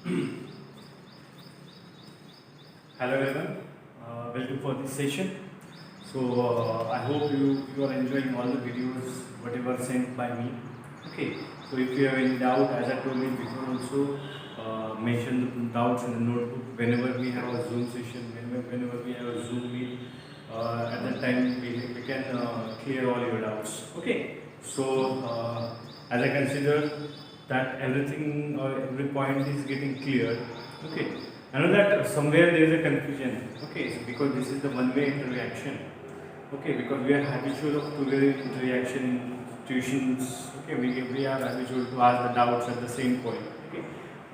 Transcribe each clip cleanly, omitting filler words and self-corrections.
Hello everyone, welcome for this session. I hope you are enjoying all the videos whatever sent by me. Okay, so if you have any doubt, as I told you before also, mention the doubts in the notebook whenever we have a Zoom session, whenever we have a Zoom meet. At that time we can clear all your doubts. Okay, as I consider that everything or every point is getting clear. Okay, I know that somewhere there is a confusion. Okay, so because this is the one-way interaction. Okay, because we are habitual of two-way interaction in situations. Okay, we are habitual to ask the doubts at the same point. Okay,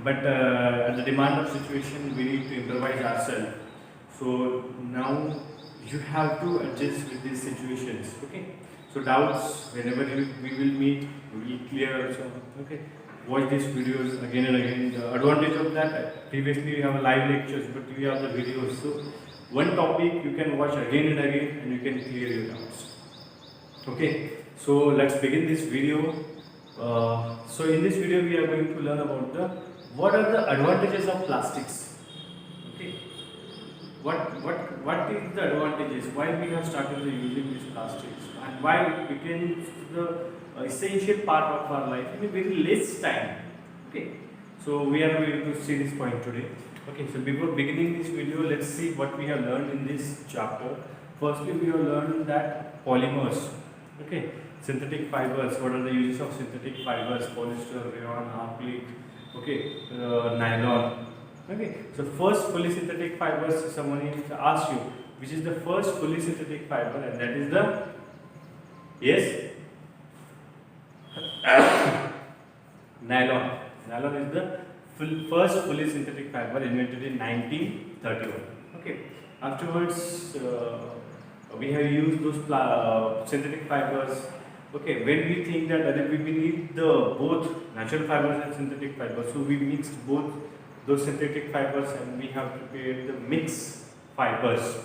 but at the demand of situation, we need to improvise ourselves. So now you have to adjust with these situations. Okay, so doubts whenever we will meet, we will clear. So okay, watch these videos again and again. The advantage of that, previously you have live lectures, but you have the videos. So one topic you can watch again and again, and you can clear your doubts. Okay, so let's begin this video. So in this video we are going to learn about what are the advantages of plastics. Okay, what is the advantages? Why we have started using these plastics, and why it became the essential part of our life in a very less time. Okay, so we are going to see this point today. Okay, so before beginning this video, let's see what we have learned in this chapter. Firstly, we have learned that polymers. Okay, synthetic fibers. What are the uses of synthetic fibers? Polyester, rayon, acrylic. Okay, nylon. Okay, so first fully synthetic fibers, someone needs to ask you which is the first fully synthetic fiber, and that is the yes nylon. Nylon is the first fully synthetic fiber invented in 1931. Okay, afterwards we have used those synthetic fibers. Okay, when we think that we need the both natural fibers and synthetic fibers, so we mixed both those synthetic fibers and we have prepared the mixed fibers.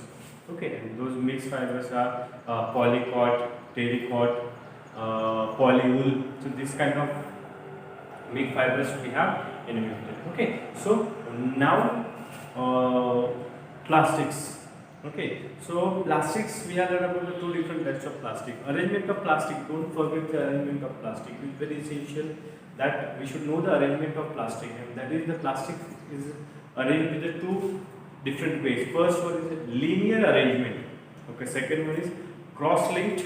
Okay, and those mixed fibers are polycot, terrycot, polywool. So this kind of mixed fibers we have invented. Okay, so now plastics. Okay, so plastics, we have learned about the two different types of plastic. Arrangement of plastic, don't forget the arrangement of plastic. It is very essential that we should know the arrangement of plastic, and that is the plastic is arranged with the two different ways. First one is linear arrangement. Okay, second one is cross-linked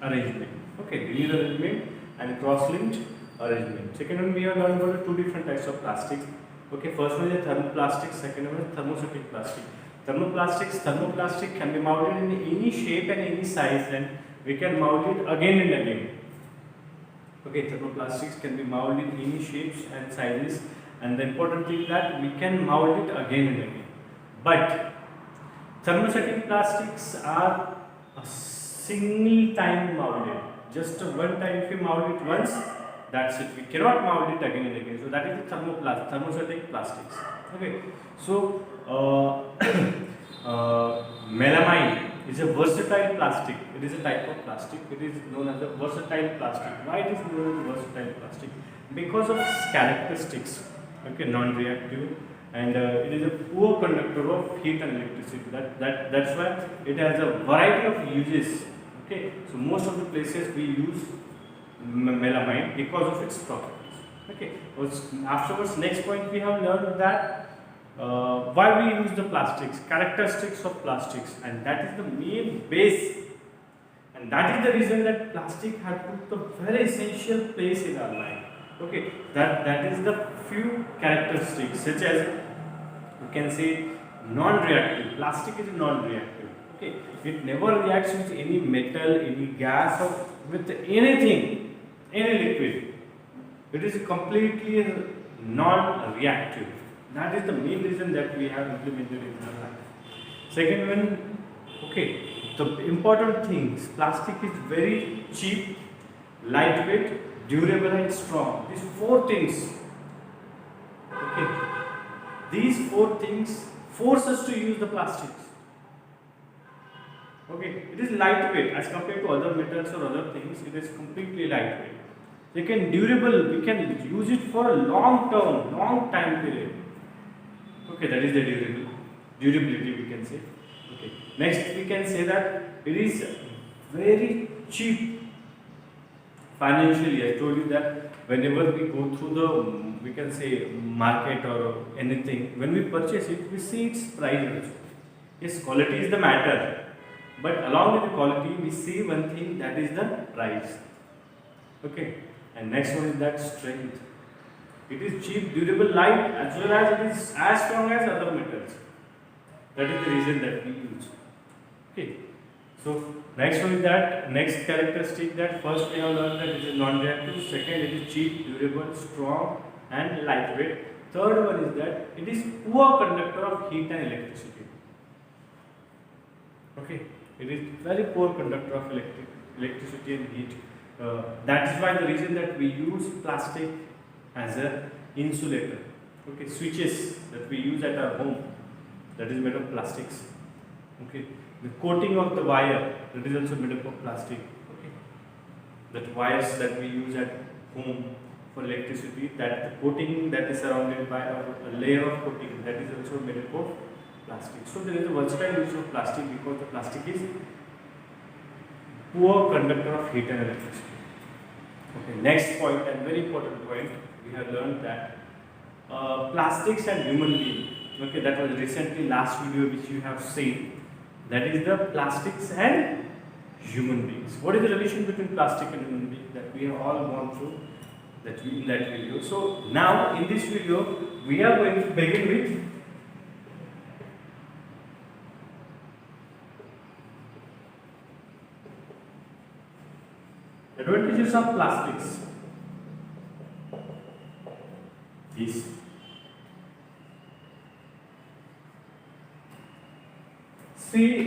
arrangement. Okay, linear arrangement and cross-linked arrangement. Second one, we have learned about the two different types of plastic. Okay, first one is thermoplastic, second one is thermostatic plastic. Thermoplastic can be molded in any shape and any size, and we can mold it again and again. Okay, thermoplastics can be molded in any shapes and sizes, and the important thing is that we can mold it again and again. But thermostatic plastics are a single time molded. Just one time, if you mold it once, that's it. We cannot mold it again and again. So that is the thermostatic plastics. Okay, so melamine is a versatile plastic. It is a type of plastic. It is known as a versatile plastic. Why it is known as versatile plastic? Because of its characteristics. Okay, non-reactive, and it is a poor conductor of heat and electricity. That's why it has a variety of uses. Okay, so most of the places we use melamine because of its properties. Okay, afterwards, next point we have learned that why we use the plastics, characteristics of plastics, and that is the main base, and that is the reason that plastic had put a very essential place in our life. Okay, that is the few characteristics, such as you can say non-reactive. Plastic is non-reactive. Okay, it never reacts with any metal, any gas, or with anything, any liquid. It is completely non-reactive. That is the main reason that we have implemented in our life. Second one, okay, the important things, plastic is very cheap, lightweight, durable and strong. These four things, okay, these four things force us to use the plastics. Okay, it is lightweight as compared to other metals or other things. It is completely lightweight. They can durable. We can use it for a long term, long time period. Okay, that is the durability we can say. Okay. Next we can say that it is very cheap financially. I told you that whenever we go through the we can say market or anything, when we purchase it, we see its price also. Yes, quality is the matter, but along with the quality, we see one thing, that is the price. Okay, and next one is that strength. It is cheap, durable, light, as well as it is as strong as other metals. That is the reason that we use. Okay. So next one is that next characteristic, that first we have learned that it is non-reactive. Second, it is cheap, durable, strong, and lightweight. Third one is that it is poor conductor of heat and electricity. Okay, it is very poor conductor of electricity and heat. That is why the reason that we use plastic as a insulator. Okay, switches that we use at our home, that is made of plastics. Okay, the coating of the wire, that is also made up of plastic. Okay, that wires that we use at home for electricity, that the coating that is surrounded by a layer of coating, that is also made up of plastic. So there is a versatile use of plastic because the plastic is poor conductor of heat and electricity. Okay, next point, and very important point, we have learned that plastics and human being. Okay, that was recently last video which you have seen. That is the plastics and human beings. What is the relation between plastic and human being? That we have all gone through that in that video. So now in this video we are going to begin with advantages of plastics. Yes. See,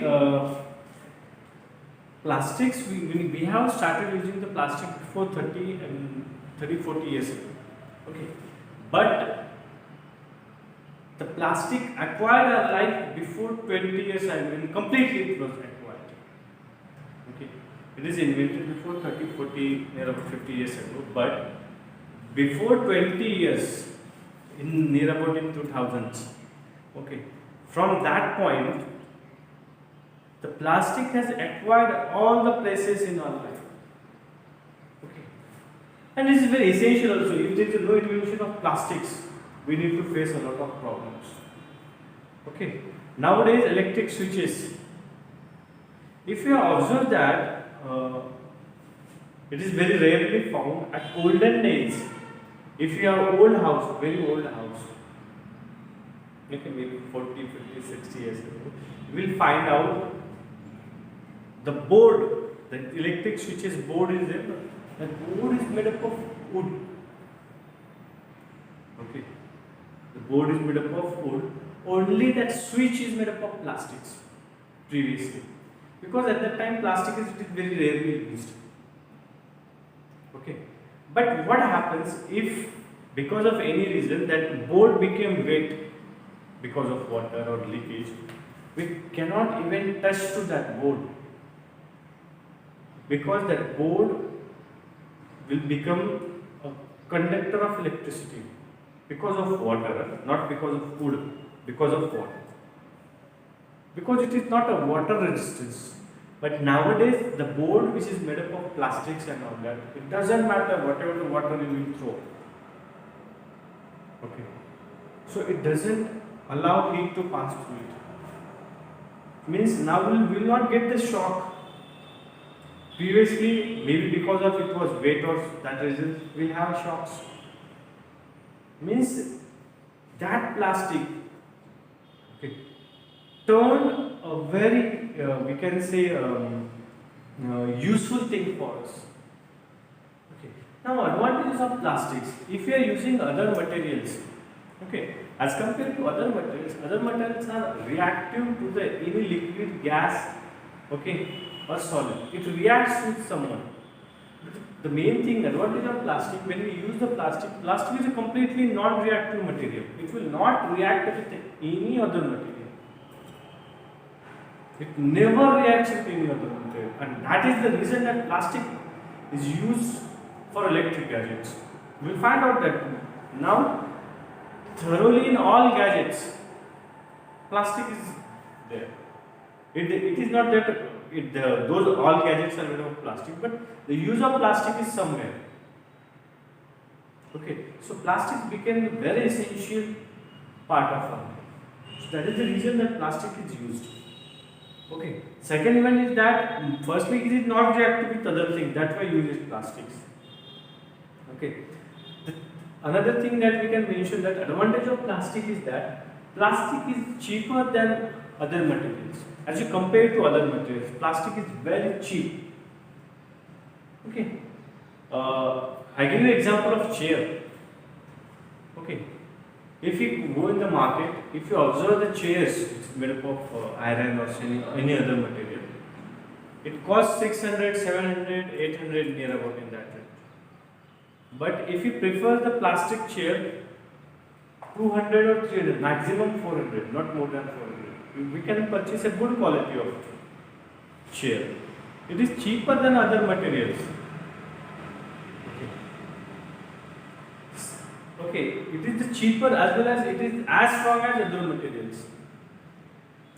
plastics, we have started using the plastic before 40 years ago. Okay. But the plastic acquired our life before 20 years, I mean, completely it was acquired. Okay. It is invented before 30, 40, near about 50 years ago, but before 20 years, near about in 2000s, okay, from that point, the plastic has acquired all the places in our life. Okay. And this is very essential also. If there is a low evolution of plastics, we need to face a lot of problems. Okay. Nowadays, electric switches. If you observe that, it is very rarely found at olden days. If you have old house, very old house, okay, maybe 40, 50, 60 years ago, you will find out the board, the electric switches board is there. That board is made up of wood. Okay, the board is made up of wood. Only that switch is made up of plastics previously, because at that time plastic is very rarely used. Okay, but what happens if because of any reason that board became wet because of water or leakage, we cannot even touch to that board, because that board will become a conductor of electricity because of water, not because of food, because of water. Because it is not a water resistance. But nowadays the board which is made up of plastics and all that, it doesn't matter whatever the water you will throw. Okay. So it doesn't allow heat to pass through it. Means now we will not get the shock. Previously, maybe because of it was wet or that reason, we will have shocks. Means that plastic, okay, turned a very we can say useful thing for us. Okay. Now advantages of plastics. If you are using other materials, okay, as compared to other materials are reactive to the any liquid, gas, okay, or solid. It reacts with someone. The main thing, advantage of plastic, when we use the plastic is a completely non-reactive material. It will not react with any other material. It never reacts with any other material, and that is the reason that plastic is used for electric gadgets. We will find out that now thoroughly in all gadgets, plastic is there. It is not that those all gadgets are made of plastic, but the use of plastic is somewhere. Okay, so plastic became a very essential part of our life. So that is the reason that plastic is used. Okay, second one is that firstly it is not reactive with other things, that's why you use plastics. Okay, another thing that we can mention, that advantage of plastic is that plastic is cheaper than other materials. As you compare to other materials, plastic is very cheap. Okay, I give you an example of chair. Okay, if you go in the market, if you observe the chairs, it's made up of iron or any other material, it costs 600, 700, 800 near about in that range. But if you prefer the plastic chair, 200 or 300, maximum 400, not more than 400. We can purchase a good quality of chair. It is cheaper than other materials. Okay, it is the cheaper as well as it is as strong as other materials.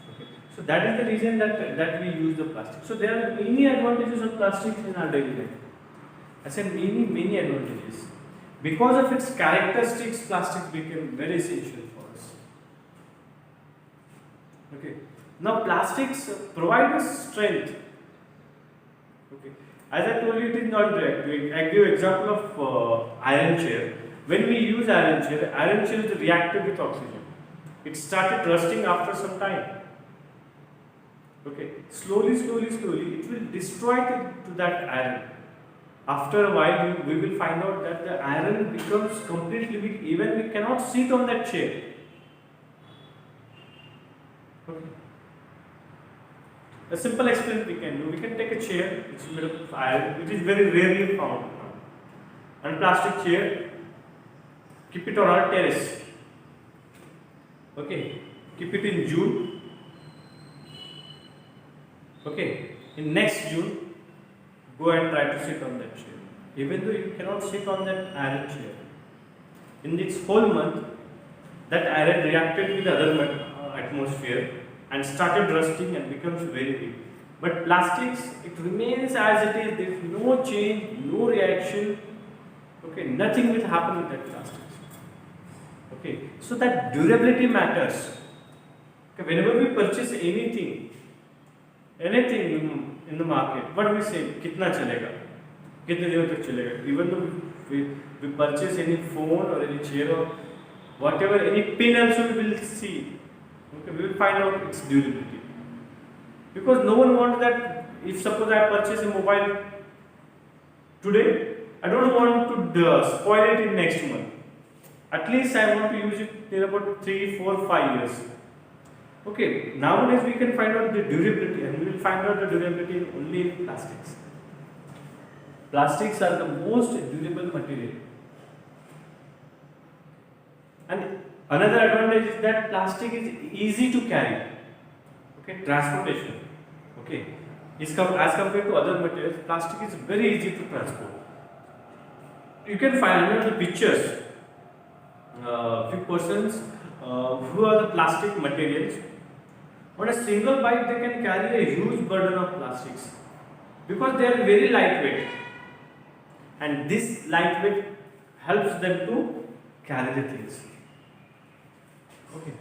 Okay, so that is the reason that we use the plastic. So there are many advantages of plastic in our daily life. I said many advantages. Because of its characteristics, plastic became very essential for us. Okay, now plastics provide us strength. Okay, as I told you, it is not reactive. I give example of iron chair. When we use iron chair is reactive with oxygen. It started rusting after some time. Okay, slowly, it will destroy to that iron. After a while, we will find out that the iron becomes completely weak. Even we cannot sit on that chair. Okay. A simple experiment we can do. We can take a chair, which is made of iron, which is very rarely found. And plastic chair, keep it on our terrace. Okay, keep it in June. Okay, in next June, go and try to sit on that chair. Even though you cannot sit on that iron chair, in this whole month, that iron reacted with other atmosphere and started rusting and becomes very weak. But plastics, it remains as it is. There is no change, no reaction. Okay, nothing will happen with that plastics. Okay, so that durability matters. Okay, whenever we purchase anything in the market, what do we say? Kitna chalega? Kitne dinon tak chalega? Even though we purchase any phone or any chair or whatever, any pin also we will see. Okay, we will find out its durability. Because no one wants that. If suppose I purchase a mobile today, I don't want to spoil it in next month. At least I want to use it in about 3, 4, 5 years. Okay, nowadays we can find out the durability, and we will find out the durability only in plastics. Plastics are the most durable material. And another advantage is that plastic is easy to carry. Okay, transportation. Okay, as compared to other materials, plastic is very easy to transport. You can find under the pictures few persons who are the plastic materials. On a single bike, they can carry a huge burden of plastics because they are very lightweight, and this lightweight helps them to carry the things. Okay.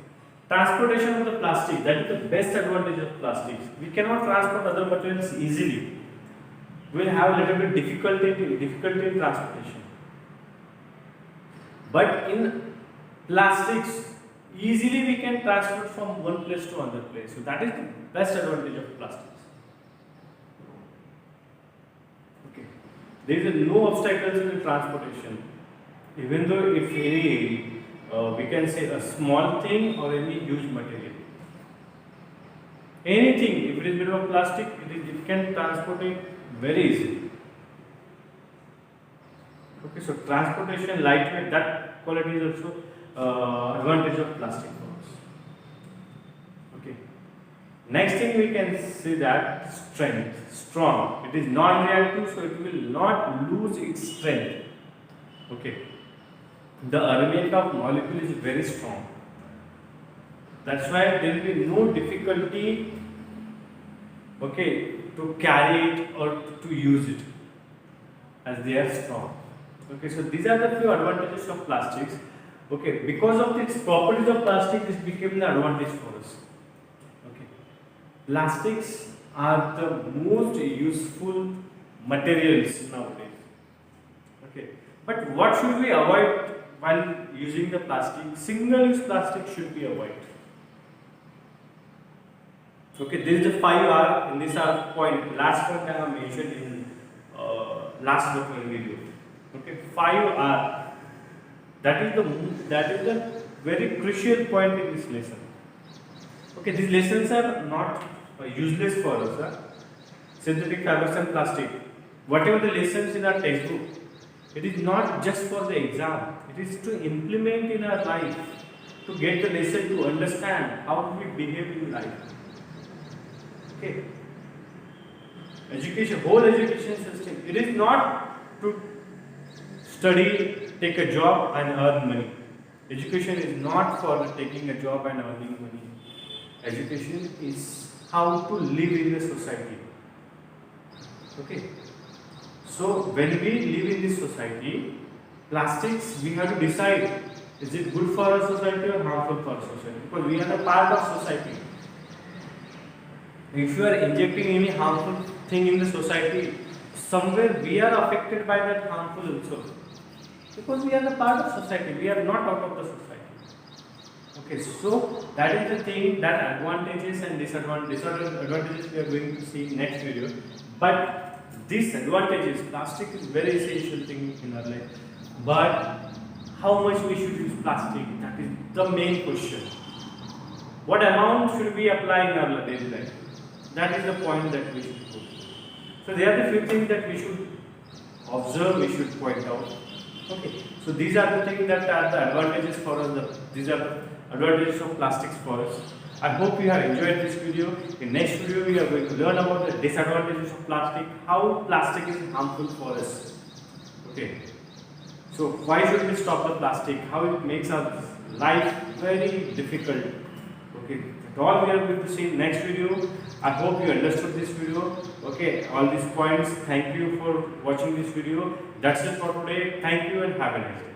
Transportation of the plastic, that is the best advantage of plastics. We cannot transport other materials easily. We will have a little bit difficulty in transportation. But in plastics, easily we can transport from one place to another place. So that is the best advantage of plastics. Okay. There is no obstacles in the transportation. Even though if any we can say a small thing or any huge material. Anything, if it is made of plastic, it can transport it very easily. Okay, so transportation, lightweight, that quality is also advantage of plastic for us. Okay. Next thing we can see that strong. It is non-reactive, so it will not lose its strength. Okay. The arrangement of molecule is very strong. That's why there will be no difficulty, okay, to carry it or to use it, as they are strong. Okay, so these are the few advantages of plastics. Okay, because of its properties of plastic, this became the advantage for us. Okay, plastics are the most useful materials nowadays. Okay, but what should we avoid while using the plastic? Single-use plastic should be avoided. Okay, this is the 5R in this point. Last point I have mentioned in last video. Okay, 5R. That is the very crucial point in this lesson. Okay, these lessons are not useless for us. Synthetic fibers and plastic. Whatever the lessons in our textbook, it is not just for the exam. It is to implement in our life, to get the lesson, to understand how we behave in life. Okay. Education, whole education system. It is not to study, take a job and earn money. Education is not for taking a job and earning money. Education is how to live in the society. Okay. So when we live in this society, plastics, we have to decide, is it good for our society or harmful for our society? Because we are a part of society. If you are injecting any harmful thing in the society, somewhere we are affected by that harmful also. Because we are a part of society, we are not out of the society. Okay, so that is the thing, that advantages and disadvantages we are going to see next video. But these advantages, plastic is very essential thing in our life. But how much we should use plastic, that is the main question. What amount should we apply in our daily life? That is the point that we should put. So there are the few things that we should observe, we should point out. Okay, so these are the things that are the advantages for us. These are the advantages of plastics for us. I hope you have enjoyed this video. In next video, we are going to learn about the disadvantages of plastic, how plastic is harmful for us. Okay, so why should we stop the plastic? How it makes our life very difficult. Okay, that's all we are going to see in next video. I hope you understood this video. Okay, all these points. Thank you for watching this video. That's it for today. Thank you and have a nice day.